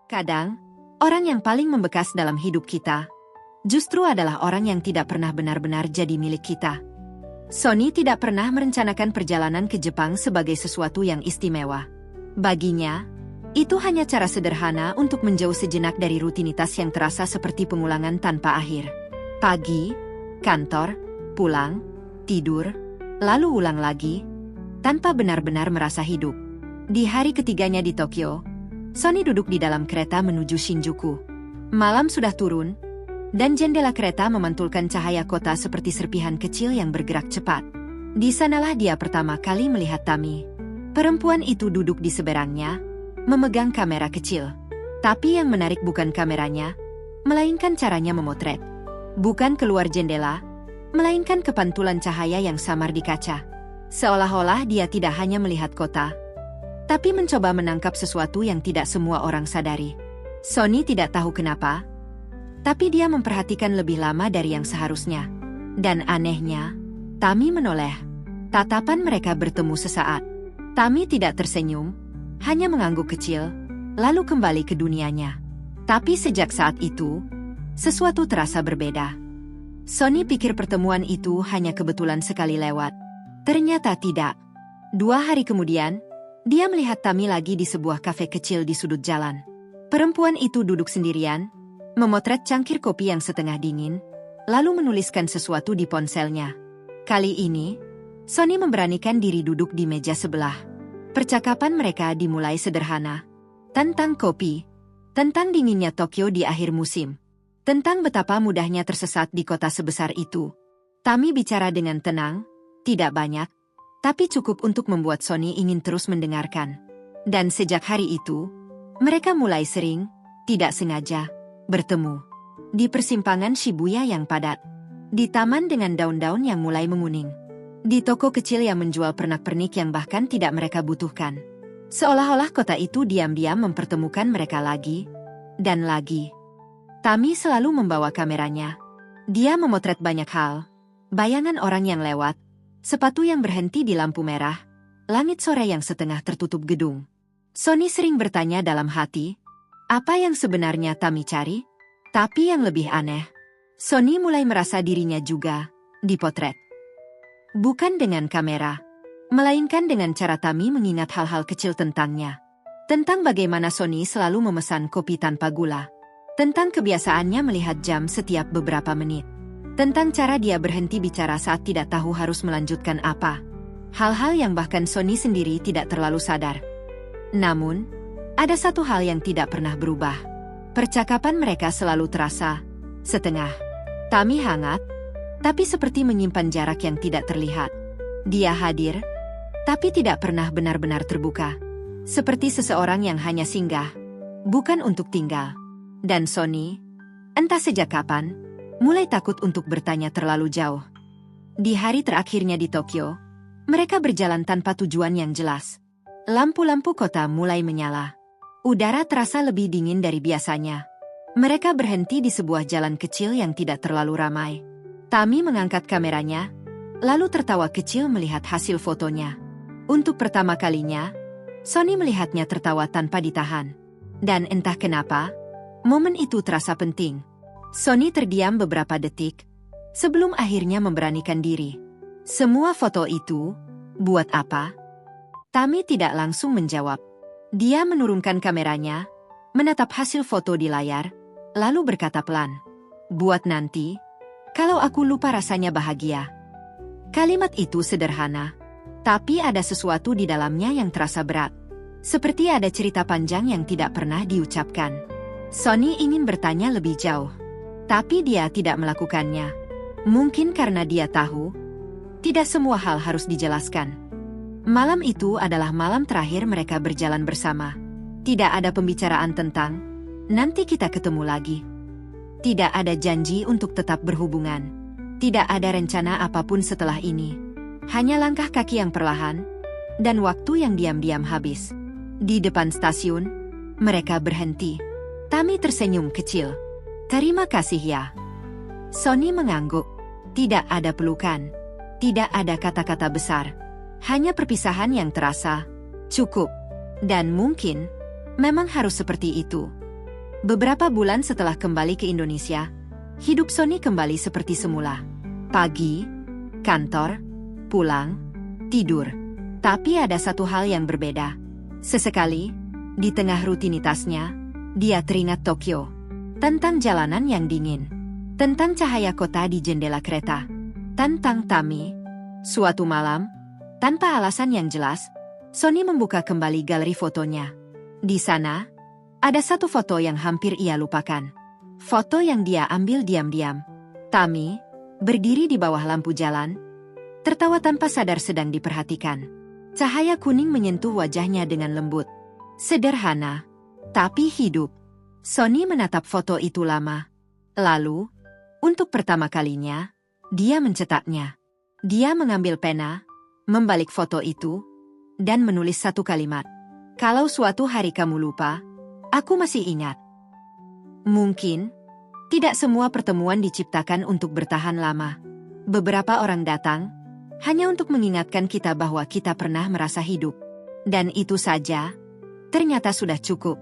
Kadang, orang yang paling membekas dalam hidup kita justru adalah orang yang tidak pernah benar-benar jadi milik kita. Sonny tidak pernah merencanakan perjalanan ke Jepang sebagai sesuatu yang istimewa. Baginya, itu hanya cara sederhana untuk menjauh sejenak dari rutinitas yang terasa seperti pengulangan tanpa akhir. Pagi, kantor, pulang, tidur, lalu ulang lagi, tanpa benar-benar merasa hidup. Di hari ketiganya di Tokyo, Sonny duduk di dalam kereta menuju Shinjuku. Malam sudah turun, dan jendela kereta memantulkan cahaya kota seperti serpihan kecil yang bergerak cepat. Di sanalah dia pertama kali melihat Tami. Perempuan itu duduk di seberangnya, memegang kamera kecil. Tapi yang menarik bukan kameranya, melainkan caranya memotret. Bukan keluar jendela, melainkan kepantulan cahaya yang samar di kaca. Seolah-olah dia tidak hanya melihat kota, tapi mencoba menangkap sesuatu yang tidak semua orang sadari. Sonny tidak tahu kenapa, tapi dia memperhatikan lebih lama dari yang seharusnya. Dan anehnya, Tami menoleh. Tatapan mereka bertemu sesaat. Tami tidak tersenyum, hanya mengangguk kecil, lalu kembali ke dunianya. Tapi sejak saat itu, sesuatu terasa berbeda. Sonny pikir pertemuan itu hanya kebetulan sekali lewat. Ternyata tidak. 2 hari kemudian, dia melihat Tami lagi di sebuah kafe kecil di sudut jalan. Perempuan itu duduk sendirian, memotret cangkir kopi yang setengah dingin, lalu menuliskan sesuatu di ponselnya. Kali ini, Sonny memberanikan diri duduk di meja sebelah. Percakapan mereka dimulai sederhana. Tentang kopi, tentang dinginnya Tokyo di akhir musim, tentang betapa mudahnya tersesat di kota sebesar itu. Tami bicara dengan tenang, tidak banyak, tapi cukup untuk membuat Sonny ingin terus mendengarkan. Dan sejak hari itu, mereka mulai sering, tidak sengaja, bertemu. Di persimpangan Shibuya yang padat. Di taman dengan daun-daun yang mulai menguning. Di toko kecil yang menjual pernak-pernik yang bahkan tidak mereka butuhkan. Seolah-olah kota itu diam-diam mempertemukan mereka lagi, dan lagi. Tami selalu membawa kameranya. Dia memotret banyak hal. Bayangan orang yang lewat, sepatu yang berhenti di lampu merah, langit sore yang setengah tertutup gedung. Sonny sering bertanya dalam hati, apa yang sebenarnya Tami cari? Tapi yang lebih aneh, Sonny mulai merasa dirinya juga dipotret. Bukan dengan kamera, melainkan dengan cara Tami mengingat hal-hal kecil tentangnya. Tentang bagaimana Sonny selalu memesan kopi tanpa gula. Tentang kebiasaannya melihat jam setiap beberapa menit. Tentang cara dia berhenti bicara saat tidak tahu harus melanjutkan apa. Hal-hal yang bahkan Sonny sendiri tidak terlalu sadar. Namun, ada satu hal yang tidak pernah berubah. Percakapan mereka selalu terasa setengah. Tami hangat, tapi seperti menyimpan jarak yang tidak terlihat. Dia hadir, tapi tidak pernah benar-benar terbuka. Seperti seseorang yang hanya singgah, bukan untuk tinggal. Dan Sonny, entah sejak kapan, mulai takut untuk bertanya terlalu jauh. Di hari terakhirnya di Tokyo, mereka berjalan tanpa tujuan yang jelas. Lampu-lampu kota mulai menyala. Udara terasa lebih dingin dari biasanya. Mereka berhenti di sebuah jalan kecil yang tidak terlalu ramai. Tami mengangkat kameranya, lalu tertawa kecil melihat hasil fotonya. Untuk pertama kalinya, Sonny melihatnya tertawa tanpa ditahan. Dan entah kenapa, momen itu terasa penting. Sonny terdiam beberapa detik, sebelum akhirnya memberanikan diri. Semua foto itu, buat apa? Tami tidak langsung menjawab. Dia menurunkan kameranya, menatap hasil foto di layar, lalu berkata pelan, "Buat nanti, kalau aku lupa rasanya bahagia." Kalimat itu sederhana, tapi ada sesuatu di dalamnya yang terasa berat. Seperti ada cerita panjang yang tidak pernah diucapkan. Sonny ingin bertanya lebih jauh, tapi dia tidak melakukannya. Mungkin karena dia tahu, tidak semua hal harus dijelaskan. Malam itu adalah malam terakhir mereka berjalan bersama. Tidak ada pembicaraan tentang, nanti kita ketemu lagi. Tidak ada janji untuk tetap berhubungan. Tidak ada rencana apapun setelah ini. Hanya langkah kaki yang perlahan, dan waktu yang diam-diam habis. Di depan stasiun, mereka berhenti. Tami tersenyum kecil. "Terima kasih ya." Sonny mengangguk. Tidak ada pelukan. Tidak ada kata-kata besar. Hanya perpisahan yang terasa cukup. Dan mungkin memang harus seperti itu. Beberapa bulan setelah kembali ke Indonesia, hidup Sony kembali seperti semula. Pagi, kantor, pulang, tidur. Tapi ada satu hal yang berbeda. Sesekali, di tengah rutinitasnya, dia teringat Tokyo. Tentang jalanan yang dingin. Tentang cahaya kota di jendela kereta. Tentang Tami. Suatu malam, tanpa alasan yang jelas, Sony membuka kembali galeri fotonya. Di sana, ada satu foto yang hampir ia lupakan. Foto yang dia ambil diam-diam. Tami, berdiri di bawah lampu jalan, tertawa tanpa sadar sedang diperhatikan. Cahaya kuning menyentuh wajahnya dengan lembut. Sederhana, tapi hidup. Sony menatap foto itu lama. Lalu, untuk pertama kalinya, dia mencetaknya. Dia mengambil pena, membalik foto itu, dan menulis satu kalimat. Kalau suatu hari kamu lupa, aku masih ingat. Mungkin, tidak semua pertemuan diciptakan untuk bertahan lama. Beberapa orang datang, hanya untuk mengingatkan kita bahwa kita pernah merasa hidup. Dan itu saja, ternyata sudah cukup.